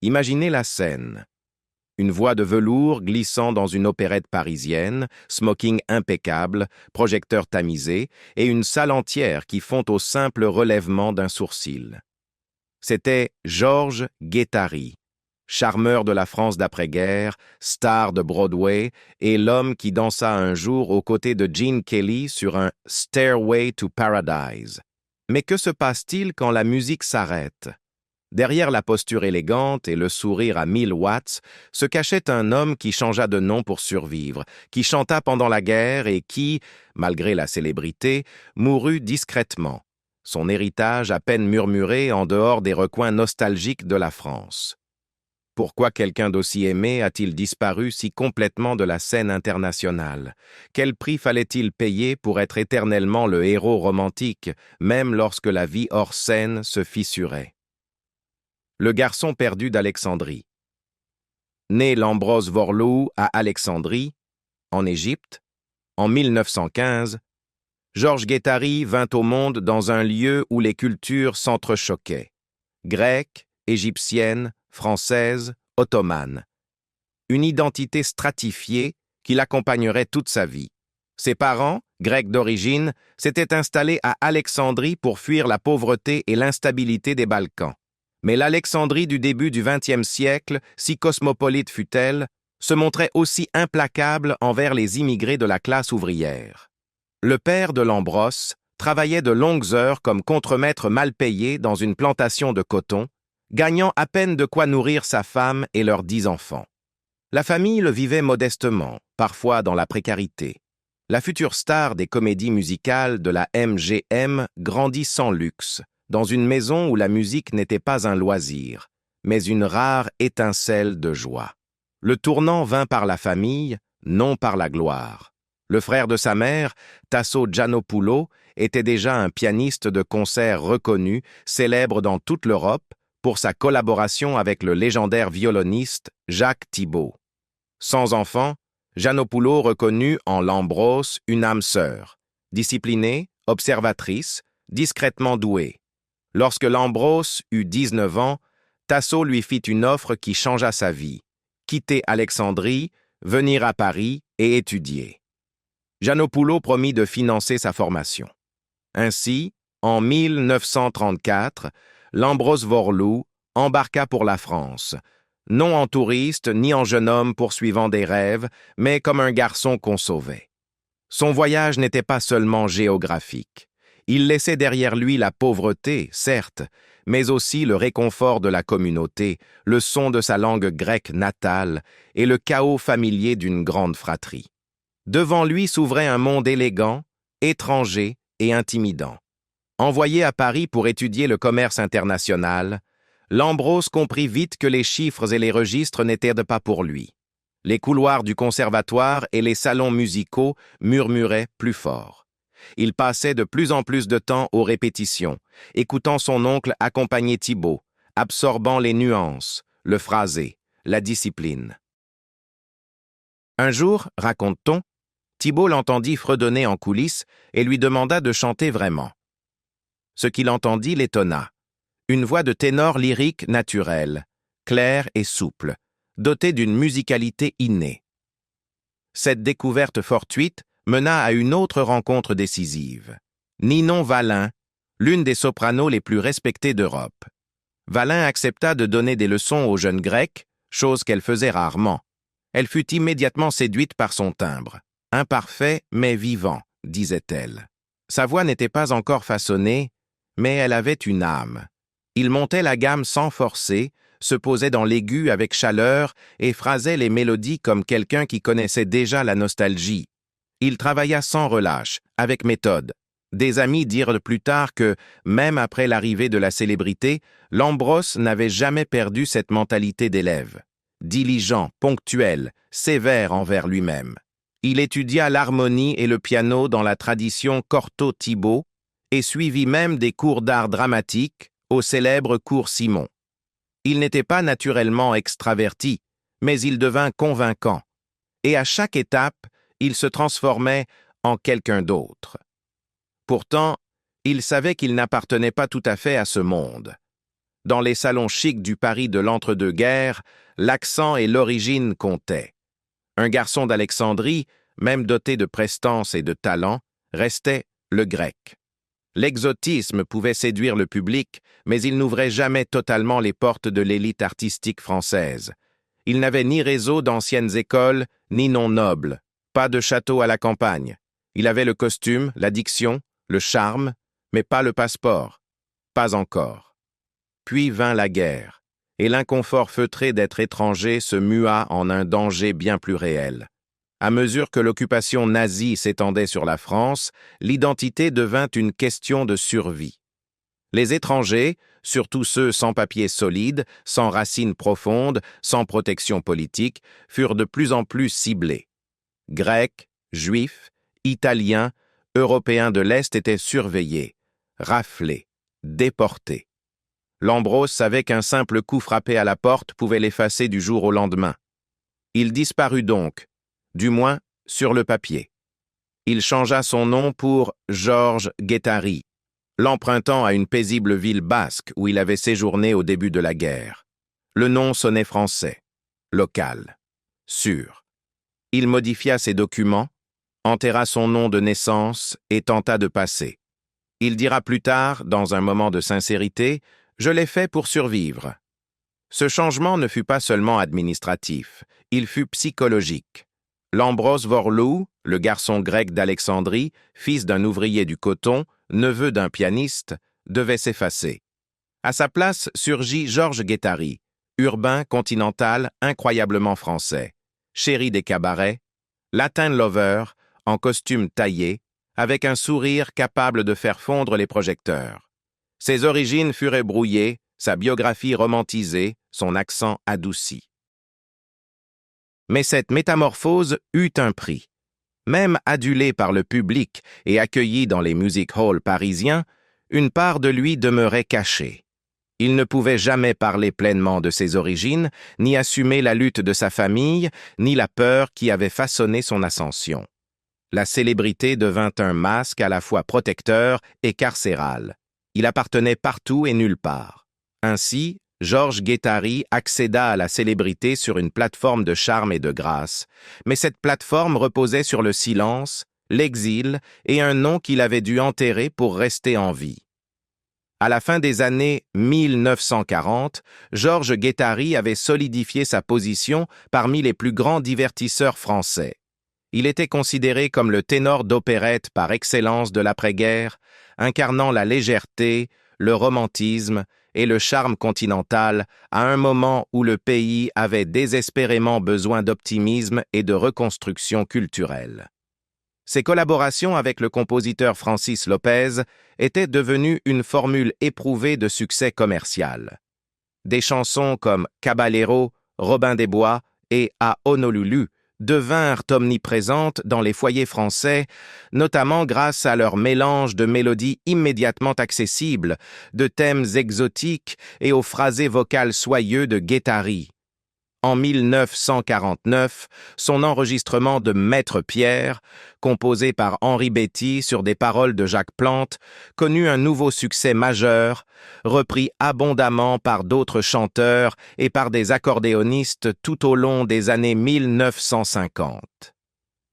Imaginez la scène. Une voix de velours glissant dans une opérette parisienne, smoking impeccable, projecteur tamisé, et une salle entière qui fond au simple relèvement d'un sourcil. C'était Georges Guattari, charmeur de la France d'après-guerre, star de Broadway, et l'homme qui dansa un jour aux côtés de Gene Kelly sur un Stairway to Paradise. Mais que se passe-t-il quand la musique s'arrête? Derrière la posture élégante et le sourire à 1000 watts, se cachait un homme qui changea de nom pour survivre, qui chanta pendant la guerre et qui, malgré la célébrité, mourut discrètement, son héritage à peine murmuré en dehors des recoins nostalgiques de la France. Pourquoi quelqu'un d'aussi aimé a-t-il disparu si complètement de la scène internationale? Quel prix fallait-il payer pour être éternellement le héros romantique, même lorsque la vie hors scène se fissurait? Le garçon perdu d'Alexandrie. Né Lambros Vorlou à Alexandrie, en Égypte, en 1915, Georges Guattari vint au monde dans un lieu où les cultures s'entrechoquaient. Grecque, égyptienne, française, ottomane. Une identité stratifiée qui l'accompagnerait toute sa vie. Ses parents, grecs d'origine, s'étaient installés à Alexandrie pour fuir la pauvreté et l'instabilité des Balkans. Mais l'Alexandrie du début du XXe siècle, si cosmopolite fut-elle, se montrait aussi implacable envers les immigrés de la classe ouvrière. Le père de Lambros travaillait de longues heures comme contremaître mal payé dans une plantation de coton, gagnant à peine de quoi nourrir sa femme et leurs 10 enfants. La famille le vivait modestement, parfois dans la précarité. La future star des comédies musicales de la MGM grandit sans luxe, dans une maison où la musique n'était pas un loisir, mais une rare étincelle de joie. Le tournant vint par la famille, non par la gloire. Le frère de sa mère, Tasso Giannopoulos, était déjà un pianiste de concert reconnu, célèbre dans toute l'Europe, pour sa collaboration avec le légendaire violoniste Jacques Thibaud. Sans enfant, Giannopoulos reconnut en Lambros une âme sœur, disciplinée, observatrice, discrètement douée. Lorsque Lambros eut 19 ans, Tasso lui fit une offre qui changea sa vie, quitter Alexandrie, venir à Paris et étudier. Giannopoulos promit de financer sa formation. Ainsi, en 1934, Lambros Vorlou embarqua pour la France, non en touriste ni en jeune homme poursuivant des rêves, mais comme un garçon qu'on sauvait. Son voyage n'était pas seulement géographique. Il laissait derrière lui la pauvreté, certes, mais aussi le réconfort de la communauté, le son de sa langue grecque natale et le chaos familier d'une grande fratrie. Devant lui s'ouvrait un monde élégant, étranger et intimidant. Envoyé à Paris pour étudier le commerce international, Lambros comprit vite que les chiffres et les registres n'étaient pas pour lui. Les couloirs du conservatoire et les salons musicaux murmuraient plus fort. Il passait de plus en plus de temps aux répétitions, écoutant son oncle accompagner Thibaud, absorbant les nuances, le phrasé, la discipline. Un jour, raconte-t-on, Thibaud l'entendit fredonner en coulisses et lui demanda de chanter vraiment. Ce qu'il entendit l'étonna. Une voix de ténor lyrique naturelle, claire et souple, dotée d'une musicalité innée. Cette découverte fortuite mena à une autre rencontre décisive. Ninon Wallin, l'une des sopranos les plus respectées d'Europe. Wallin accepta de donner des leçons aux jeunes Grecs, chose qu'elle faisait rarement. Elle fut immédiatement séduite par son timbre. Imparfait, mais vivant, disait-elle. Sa voix n'était pas encore façonnée, mais elle avait une âme. Il montait la gamme sans forcer, se posait dans l'aigu avec chaleur et phrasait les mélodies comme quelqu'un qui connaissait déjà la nostalgie. Il travailla sans relâche, avec méthode. Des amis dirent plus tard que, même après l'arrivée de la célébrité, Lambros n'avait jamais perdu cette mentalité d'élève. Diligent, ponctuel, sévère envers lui-même. Il étudia l'harmonie et le piano dans la tradition Cortot-Thibaud et suivit même des cours d'art dramatique au célèbre cours Simon. Il n'était pas naturellement extraverti, mais il devint convaincant. Et à chaque étape, il se transformait en quelqu'un d'autre. Pourtant, il savait qu'il n'appartenait pas tout à fait à ce monde. Dans les salons chics du Paris de l'entre-deux-guerres, l'accent et l'origine comptaient. Un garçon d'Alexandrie, même doté de prestance et de talent, restait le grec. L'exotisme pouvait séduire le public, mais il n'ouvrait jamais totalement les portes de l'élite artistique française. Il n'avait ni réseau d'anciennes écoles, ni nom noble, pas de château à la campagne. Il avait le costume, la diction, le charme, mais pas le passeport. Pas encore. Puis vint la guerre, et l'inconfort feutré d'être étranger se mua en un danger bien plus réel. À mesure que l'occupation nazie s'étendait sur la France, l'identité devint une question de survie. Les étrangers, surtout ceux sans papiers solides, sans racines profondes, sans protection politique, furent de plus en plus ciblés. Grecs, Juifs, Italiens, Européens de l'Est étaient surveillés, raflés, déportés. Lambros savait qu'un simple coup frappé à la porte pouvait l'effacer du jour au lendemain. Il disparut donc, du moins sur le papier. Il changea son nom pour Georges Guettari, l'empruntant à une paisible ville basque où il avait séjourné au début de la guerre. Le nom sonnait français, local, sûr. Il modifia ses documents, enterra son nom de naissance et tenta de passer. Il dira plus tard, dans un moment de sincérité, « Je l'ai fait pour survivre ». Ce changement ne fut pas seulement administratif, il fut psychologique. Lambros Vorlou, le garçon grec d'Alexandrie, fils d'un ouvrier du coton, neveu d'un pianiste, devait s'effacer. À sa place surgit Georges Guettari, urbain, continental, incroyablement français, chéri des cabarets, latin lover, en costume taillé, avec un sourire capable de faire fondre les projecteurs. Ses origines furent brouillées, sa biographie romantisée, son accent adouci. Mais cette métamorphose eut un prix. Même adulé par le public et accueilli dans les music halls parisiens, une part de lui demeurait cachée. Il ne pouvait jamais parler pleinement de ses origines, ni assumer la lutte de sa famille, ni la peur qui avait façonné son ascension. La célébrité devint un masque à la fois protecteur et carcéral. Il appartenait partout et nulle part. Ainsi, Georges Guettari accéda à la célébrité sur une plateforme de charme et de grâce, mais cette plateforme reposait sur le silence, l'exil et un nom qu'il avait dû enterrer pour rester en vie. À la fin des années 1940, Georges Guettari avait solidifié sa position parmi les plus grands divertisseurs français. Il était considéré comme le ténor d'opérette par excellence de l'après-guerre, incarnant la légèreté, le romantisme et le charme continental à un moment où le pays avait désespérément besoin d'optimisme et de reconstruction culturelle. Ses collaborations avec le compositeur Francis Lopez étaient devenues une formule éprouvée de succès commercial. Des chansons comme Caballero, Robin des Bois et À Honolulu devinrent omniprésentes dans les foyers français, notamment grâce à leur mélange de mélodies immédiatement accessibles, de thèmes exotiques et aux phrasés vocaux soyeux de Guettari. En 1949, son enregistrement de Maître Pierre, composé par Henri Betty sur des paroles de Jacques Plante, connut un nouveau succès majeur, repris abondamment par d'autres chanteurs et par des accordéonistes tout au long des années 1950.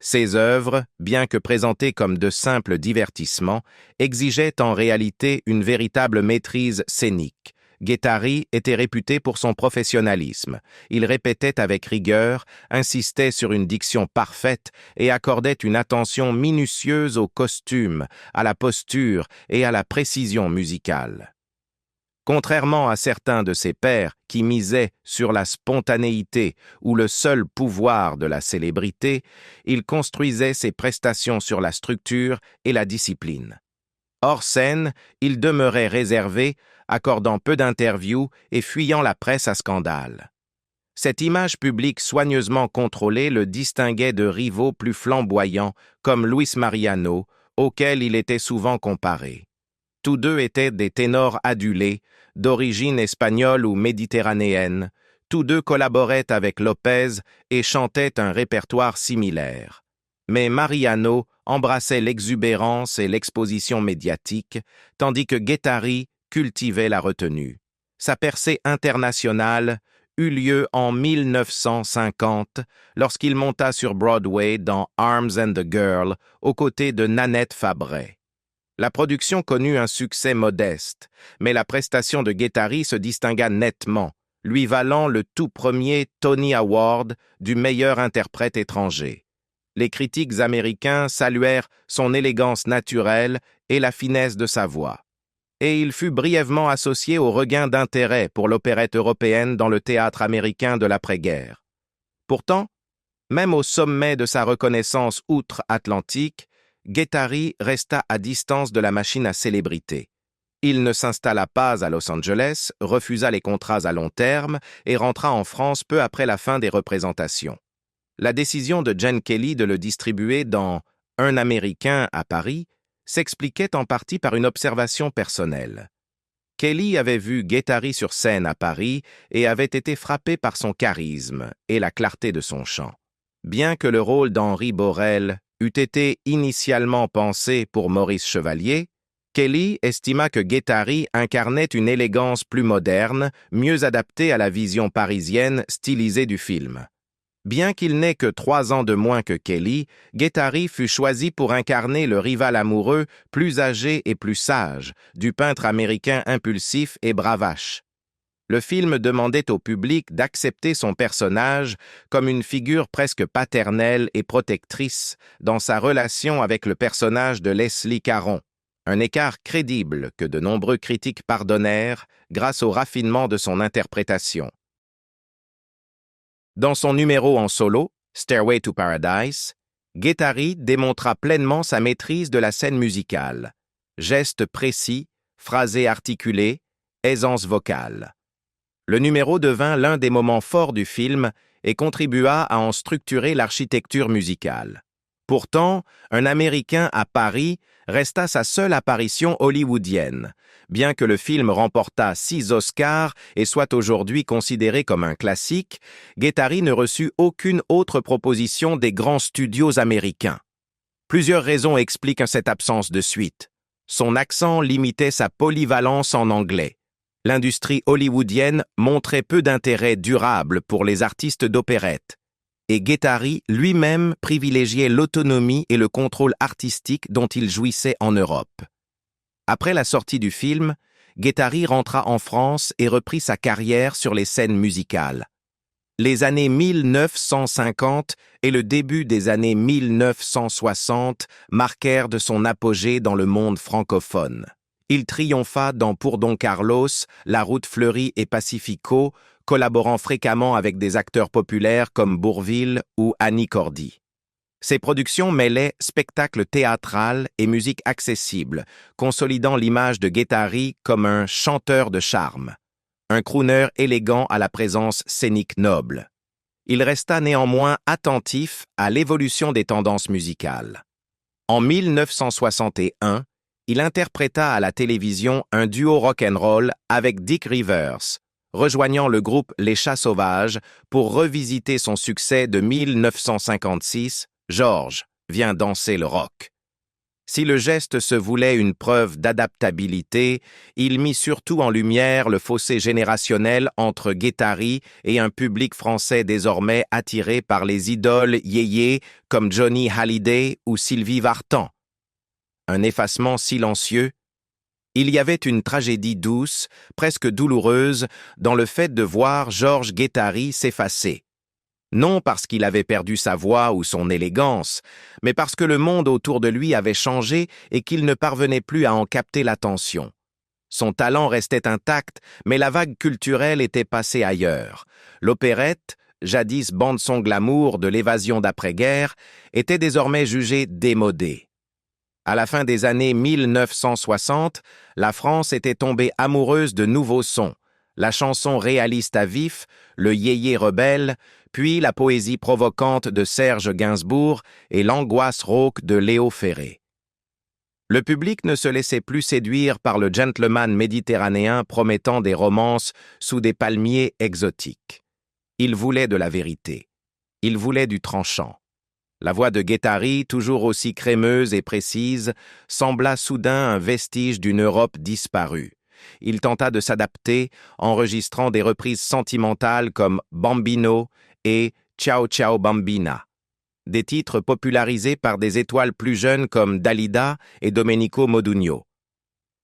Ces œuvres, bien que présentées comme de simples divertissements, exigeaient en réalité une véritable maîtrise scénique. Guettari était réputé pour son professionnalisme. Il répétait avec rigueur, insistait sur une diction parfaite et accordait une attention minutieuse au costume, à la posture et à la précision musicale. Contrairement à certains de ses pairs qui misaient sur la spontanéité ou le seul pouvoir de la célébrité, il construisait ses prestations sur la structure et la discipline. Hors scène, il demeurait réservé, accordant peu d'interviews et fuyant la presse à scandale. Cette image publique soigneusement contrôlée le distinguait de rivaux plus flamboyants comme Luis Mariano, auquel il était souvent comparé. Tous deux étaient des ténors adulés, d'origine espagnole ou méditerranéenne. Tous deux collaboraient avec Lopez et chantaient un répertoire similaire. Mais Mariano embrassait l'exubérance et l'exposition médiatique, tandis que Guettari cultivait la retenue. Sa percée internationale eut lieu en 1950 lorsqu'il monta sur Broadway dans Arms and the Girl aux côtés de Nanette Fabray. La production connut un succès modeste, mais la prestation de Guettari se distingua nettement, lui valant le tout premier Tony Award du meilleur interprète étranger. Les critiques américains saluèrent son élégance naturelle et la finesse de sa voix. Et il fut brièvement associé au regain d'intérêt pour l'opérette européenne dans le théâtre américain de l'après-guerre. Pourtant, même au sommet de sa reconnaissance outre-Atlantique, Guettari resta à distance de la machine à célébrité. Il ne s'installa pas à Los Angeles, refusa les contrats à long terme et rentra en France peu après la fin des représentations. La décision de Gene Kelly de le distribuer dans Un Américain à Paris s'expliquait en partie par une observation personnelle. Kelly avait vu Guettari sur scène à Paris et avait été frappé par son charisme et la clarté de son chant. Bien que le rôle d'Henri Borel eût été initialement pensé pour Maurice Chevalier, Kelly estima que Guettari incarnait une élégance plus moderne, mieux adaptée à la vision parisienne stylisée du film. Bien qu'il n'ait que 3 ans de moins que Kelly, Guettari fut choisi pour incarner le rival amoureux, plus âgé et plus sage, du peintre américain impulsif et bravache. Le film demandait au public d'accepter son personnage comme une figure presque paternelle et protectrice dans sa relation avec le personnage de Leslie Caron, un écart crédible que de nombreux critiques pardonnèrent grâce au raffinement de son interprétation. Dans son numéro en solo, Stairway to Paradise, Guettari démontra pleinement sa maîtrise de la scène musicale. Gestes précis, phrasés articulés, aisance vocale. Le numéro devint l'un des moments forts du film et contribua à en structurer l'architecture musicale. Pourtant, Un Américain à Paris resta sa seule apparition hollywoodienne, bien que le film remportât 6 Oscars et soit aujourd'hui considéré comme un classique. Guettari ne reçut aucune autre proposition des grands studios américains. Plusieurs raisons expliquent cette absence de suite. Son accent limitait sa polyvalence en anglais. L'industrie hollywoodienne montrait peu d'intérêt durable pour les artistes d'opérette, et Guettari lui-même privilégiait l'autonomie et le contrôle artistique dont il jouissait en Europe. Après la sortie du film, Guettari rentra en France et reprit sa carrière sur les scènes musicales. Les années 1950 et le début des années 1960 marquèrent de son apogée dans le monde francophone. Il triompha dans Pour Don Carlos, La Route fleurie et Pacifico, collaborant fréquemment avec des acteurs populaires comme Bourvil ou Annie Cordy. Ses productions mêlaient spectacle théâtral et musique accessible, consolidant l'image de Guettari comme un chanteur de charme, un crooner élégant à la présence scénique noble. Il resta néanmoins attentif à l'évolution des tendances musicales. En 1961, il interpréta à la télévision un duo rock'n'roll avec Dick Rivers, rejoignant le groupe Les Chats Sauvages pour revisiter son succès de 1956, George, viens danser le rock. Si le geste se voulait une preuve d'adaptabilité, il mit surtout en lumière le fossé générationnel entre Guettari et un public français désormais attiré par les idoles yéyés comme Johnny Hallyday ou Sylvie Vartan. Un effacement silencieux. Il y avait une tragédie douce, presque douloureuse, dans le fait de voir Georges Guettari s'effacer. Non parce qu'il avait perdu sa voix ou son élégance, mais parce que le monde autour de lui avait changé et qu'il ne parvenait plus à en capter l'attention. Son talent restait intact, mais la vague culturelle était passée ailleurs. L'opérette, jadis bande-son glamour de l'évasion d'après-guerre, était désormais jugée démodée. À la fin des années 1960, la France était tombée amoureuse de nouveaux sons, la chanson réaliste à vif, le yéyé rebelle, puis la poésie provocante de Serge Gainsbourg et l'angoisse rauque de Léo Ferré. Le public ne se laissait plus séduire par le gentleman méditerranéen promettant des romances sous des palmiers exotiques. Il voulait de la vérité. Il voulait du tranchant. La voix de Guettari, toujours aussi crémeuse et précise, sembla soudain un vestige d'une Europe disparue. il tenta de s'adapter, enregistrant des reprises sentimentales comme Bambino et Ciao Ciao Bambina, des titres popularisés par des étoiles plus jeunes comme Dalida et Domenico Modugno.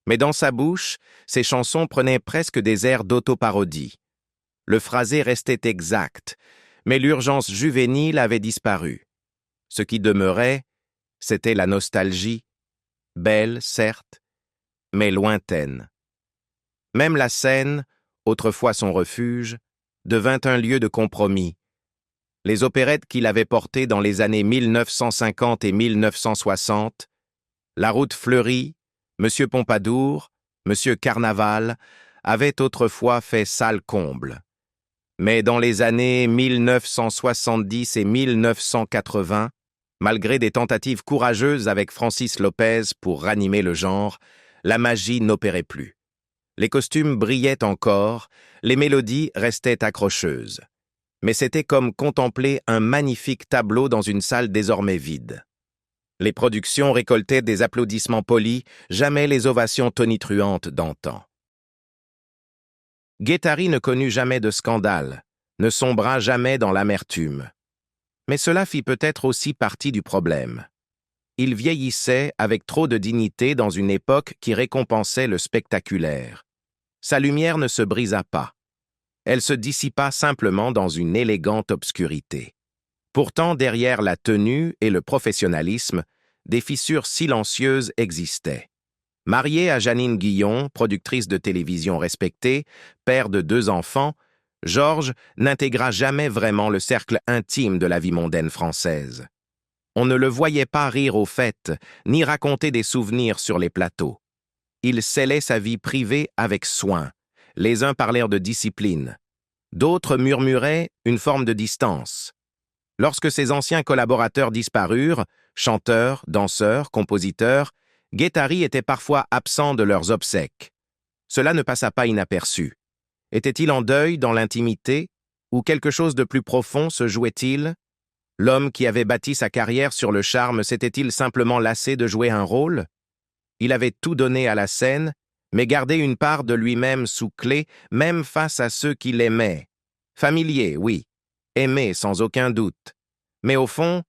Mais dans sa bouche, ses chansons prenaient presque des airs d'autoparodie. Le phrasé restait exact, mais l'urgence juvénile avait disparu. Ce qui demeurait, c'était la nostalgie, belle, certes, mais lointaine. Même la scène, autrefois son refuge, devint un lieu de compromis. Les opérettes qu'il avait portées dans les années 1950 et 1960, La Route fleurie, Monsieur Pompadour, Monsieur Carnaval, avaient autrefois fait salle comble. Mais dans les années 1970 et 1980, malgré des tentatives courageuses avec Francis Lopez pour ranimer le genre, la magie n'opérait plus. Les costumes brillaient encore, les mélodies restaient accrocheuses. Mais c'était comme contempler un magnifique tableau dans une salle désormais vide. Les productions récoltaient des applaudissements polis, jamais les ovations tonitruantes d'antan. Guettari ne connut jamais de scandale, ne sombra jamais dans l'amertume. Mais cela fit peut-être aussi partie du problème. Il vieillissait avec trop de dignité dans une époque qui récompensait le spectaculaire. Sa lumière ne se brisa pas. Elle se dissipa simplement dans une élégante obscurité. Pourtant, derrière la tenue et le professionnalisme, des fissures silencieuses existaient. Marié à Jeannine Guillon, productrice de télévision respectée, père de 2 enfants, Georges n'intégra jamais vraiment le cercle intime de la vie mondaine française. On ne le voyait pas rire aux fêtes, ni raconter des souvenirs sur les plateaux. Il scellait sa vie privée avec soin. Les uns parlèrent de discipline. D'autres murmuraient une forme de distance. Lorsque ses anciens collaborateurs disparurent, chanteurs, danseurs, compositeurs, Guettari était parfois absent de leurs obsèques. Cela ne passa pas inaperçu. Était-il en deuil dans l'intimité, ou quelque chose de plus profond se jouait-il? L'homme qui avait bâti sa carrière sur le charme s'était-il simplement lassé de jouer un rôle? Il avait tout donné à la scène, mais gardé une part de lui-même sous clé, même face à ceux qui l'aimaient. Familier, oui, aimé sans aucun doute. Mais au fond,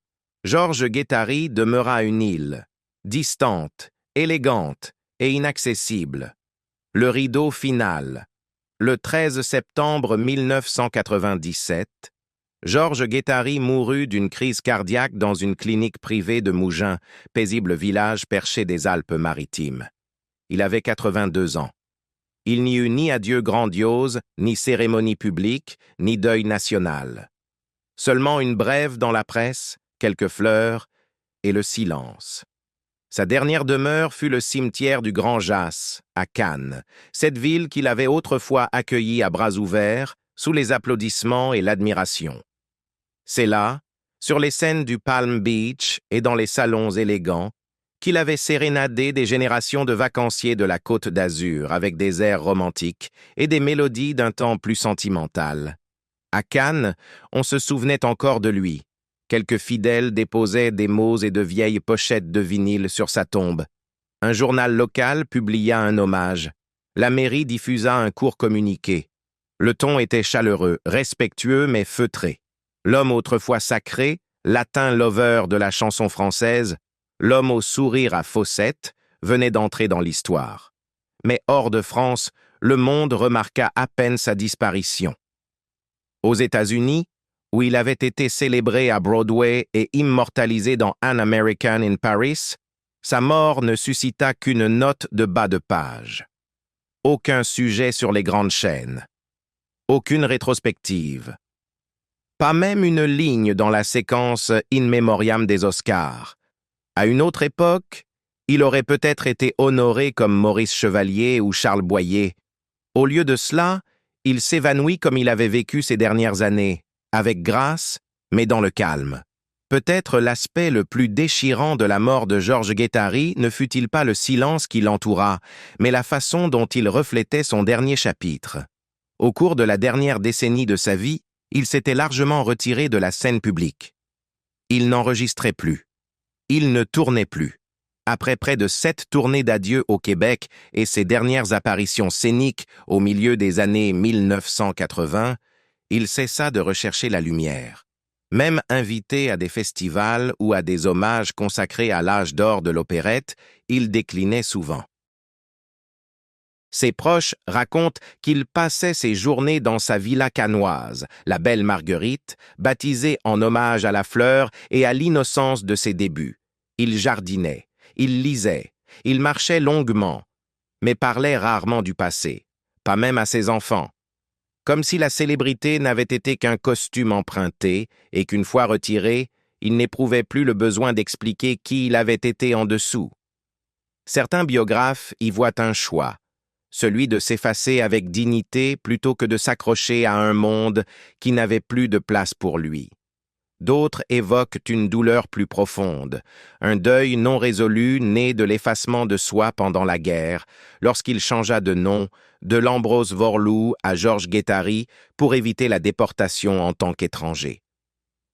Georges Guettari demeura une île, distante, élégante et inaccessible. Le rideau final. Le 13 septembre 1997, Georges Guettari mourut d'une crise cardiaque dans une clinique privée de Mougins, paisible village perché des Alpes-Maritimes. Il avait 82 ans. Il n'y eut ni adieu grandiose, ni cérémonie publique, ni deuil national. Seulement une brève dans la presse, quelques fleurs et le silence. Sa dernière demeure fut le cimetière du Grand Jas, à Cannes, cette ville qu'il avait autrefois accueillie à bras ouverts, sous les applaudissements et l'admiration. C'est là, sur les scènes du Palm Beach et dans les salons élégants, qu'il avait sérénadé des générations de vacanciers de la Côte d'Azur avec des airs romantiques et des mélodies d'un temps plus sentimental. À Cannes, on se souvenait encore de lui. Quelques fidèles déposaient des mots et de vieilles pochettes de vinyle sur sa tombe. Un journal local publia un hommage. La mairie diffusa un court communiqué. Le ton était chaleureux, respectueux mais feutré. L'homme autrefois sacré, latin lover de la chanson française, l'homme au sourire à fossettes, venait d'entrer dans l'histoire. Mais hors de France, le monde remarqua à peine sa disparition. Aux États-Unis, où il avait été célébré à Broadway et immortalisé dans An American in Paris, sa mort ne suscita qu'une note de bas de page. Aucun sujet sur les grandes chaînes. Aucune rétrospective. Pas même une ligne dans la séquence In Memoriam des Oscars. À une autre époque, il aurait peut-être été honoré comme Maurice Chevalier ou Charles Boyer. Au lieu de cela, il s'évanouit comme il avait vécu ces dernières années, avec grâce, mais dans le calme. Peut-être l'aspect le plus déchirant de la mort de Georges Guettari ne fut-il pas le silence qui l'entoura, mais la façon dont il reflétait son dernier chapitre. Au cours de la dernière décennie de sa vie, il s'était largement retiré de la scène publique. Il n'enregistrait plus. Il ne tournait plus. Après près de 7 tournées d'adieu au Québec et ses dernières apparitions scéniques au milieu des années 1980, il cessa de rechercher la lumière. Même invité à des festivals ou à des hommages consacrés à l'âge d'or de l'opérette, il déclinait souvent. Ses proches racontent qu'il passait ses journées dans sa villa cannoise, la Belle Marguerite, baptisée en hommage à la fleur et à l'innocence de ses débuts. Il jardinait, il lisait, il marchait longuement, mais parlait rarement du passé, pas même à ses enfants. Comme si la célébrité n'avait été qu'un costume emprunté et qu'une fois retiré, il n'éprouvait plus le besoin d'expliquer qui il avait été en dessous. Certains biographes y voient un choix, celui de s'effacer avec dignité plutôt que de s'accrocher à un monde qui n'avait plus de place pour lui. D'autres évoquent une douleur plus profonde, un deuil non résolu né de l'effacement de soi pendant la guerre, lorsqu'il changea de nom de Lambros Vorlou à Georges Guettari pour éviter la déportation en tant qu'étranger.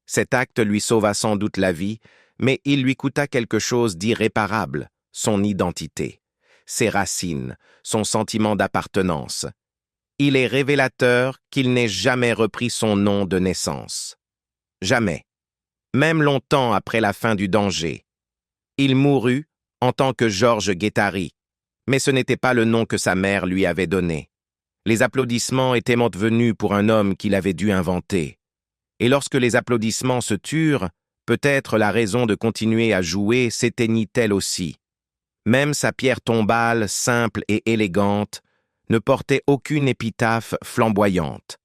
Cet acte lui sauva sans doute la vie, mais il lui coûta quelque chose d'irréparable, son identité, ses racines, son sentiment d'appartenance. Il est révélateur qu'il n'ait jamais repris son nom de naissance. Jamais, même longtemps après la fin du danger. Il mourut en tant que Georges Guettari, mais ce n'était pas le nom que sa mère lui avait donné. Les applaudissements étaient venus pour un homme qu'il avait dû inventer. Et lorsque les applaudissements se turent, peut-être la raison de continuer à jouer s'éteignit elle aussi. Même sa pierre tombale, simple et élégante, ne portait aucune épitaphe flamboyante.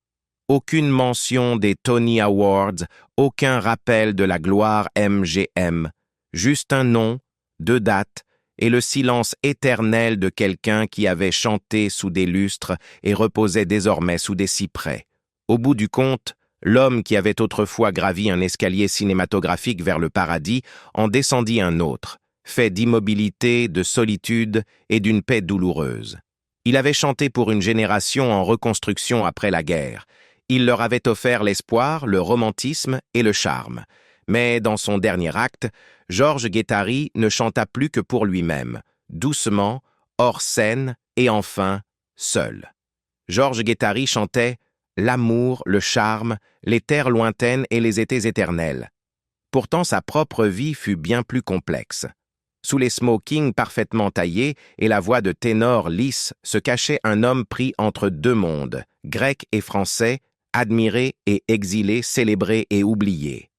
Aucune mention des Tony Awards, aucun rappel de la gloire MGM, juste un nom, 2 dates et le silence éternel de quelqu'un qui avait chanté sous des lustres et reposait désormais sous des cyprès. Au bout du compte, l'homme qui avait autrefois gravi un escalier cinématographique vers le paradis en descendit un autre, fait d'immobilité, de solitude et d'une paix douloureuse. Il avait chanté pour une génération en reconstruction après la guerre. Il leur avait offert l'espoir, le romantisme et le charme. Mais dans son dernier acte, Georges Guettari ne chanta plus que pour lui-même, doucement, hors scène et enfin, seul. Georges Guettari chantait l'amour, le charme, les terres lointaines et les étés éternels. Pourtant, sa propre vie fut bien plus complexe. Sous les smokings parfaitement taillés et la voix de ténor lisse se cachait un homme pris entre 2 mondes, grec et français, admiré et exilé, célébré et oublié.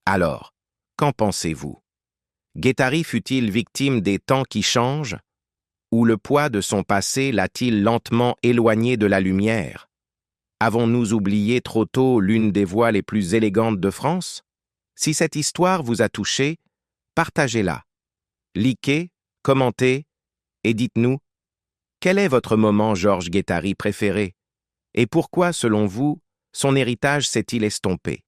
Alors, qu'en pensez-vous? Guettari fut-il victime des temps qui changent? Ou le poids de son passé l'a-t-il lentement éloigné de la lumière? Avons-nous oublié trop tôt l'une des voix les plus élégantes de France? Si cette histoire vous a touché, partagez-la. Likez, commentez et dites-nous, quel est votre moment Georges Guettari préféré? Et pourquoi, selon vous, son héritage s'est-il estompé?